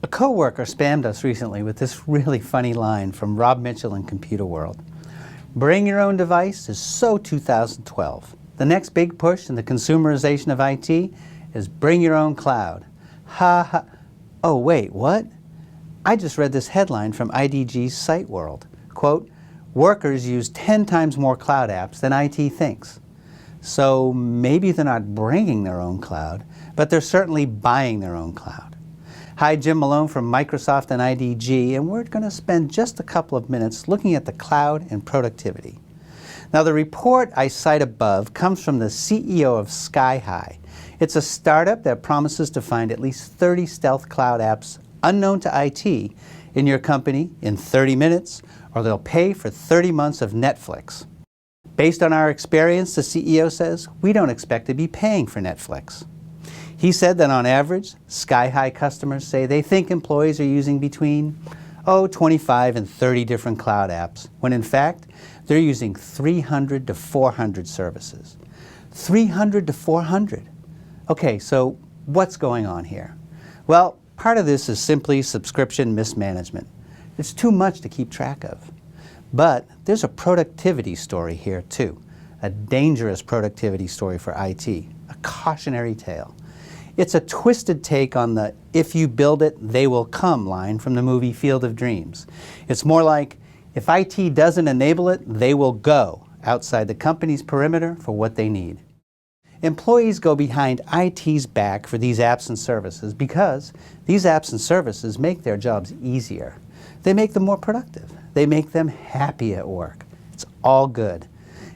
A coworker spammed us recently with this really funny line from Rob Mitchell in Computer World. Bring your own device is so 2012. The next big push in the consumerization of IT is bring your own cloud. Ha ha. Oh wait, what? I just read this headline from IDG's Site World. Quote, workers use 10 times more cloud apps than IT thinks. So maybe they're not bringing their own cloud, but they're certainly buying their own cloud. Hi, Jim Malone from Microsoft and IDG, and we're going to spend just a couple of minutes looking at the cloud and productivity. Now, the report I cite above comes from the CEO of SkyHigh. It's a startup that promises to find at least 30 stealth cloud apps unknown to IT in your company in 30 minutes, or they'll pay for 30 months of Netflix. Based on our experience, the CEO says, we don't expect to be paying for Netflix. He said that on average, SkyHigh customers say they think employees are using between 25 and 30 different cloud apps, when in fact, they're using 300 to 400 services. 300 to 400. Okay, so what's going on here? Well, part of this is simply subscription mismanagement. It's too much to keep track of. But there's a productivity story here too, a dangerous productivity story for IT, a cautionary tale. It's a twisted take on the if you build it, they will come line from the movie Field of Dreams. It's more like if IT doesn't enable it, they will go outside the company's perimeter for what they need. Employees go behind IT's back for these apps and services because these apps and services make their jobs easier. They make them more productive. They make them happy at work. It's all good.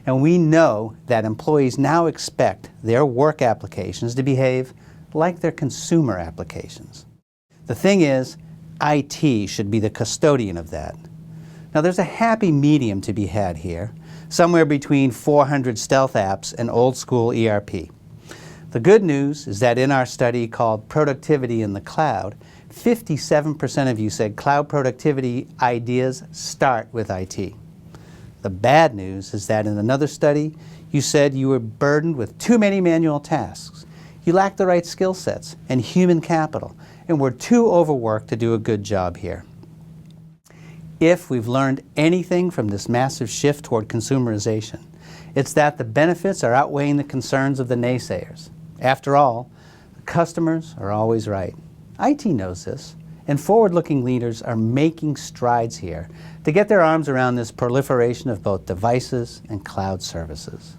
And we know that employees now expect their work applications to behave like their consumer applications. The thing is, IT should be the custodian of that. Now there's a happy medium to be had here, somewhere between 400 stealth apps and old school ERP. The good news is that in our study called Productivity in the Cloud, 57% of you said cloud productivity ideas start with IT. The bad news is that in another study, you said you were burdened with too many manual tasks. You lacked the right skill sets and human capital, and were too overworked to do a good job here. If we've learned anything from this massive shift toward consumerization, it's that the benefits are outweighing the concerns of the naysayers. After all, the customers are always right. IT knows this, and forward-looking leaders are making strides here to get their arms around this proliferation of both devices and cloud services.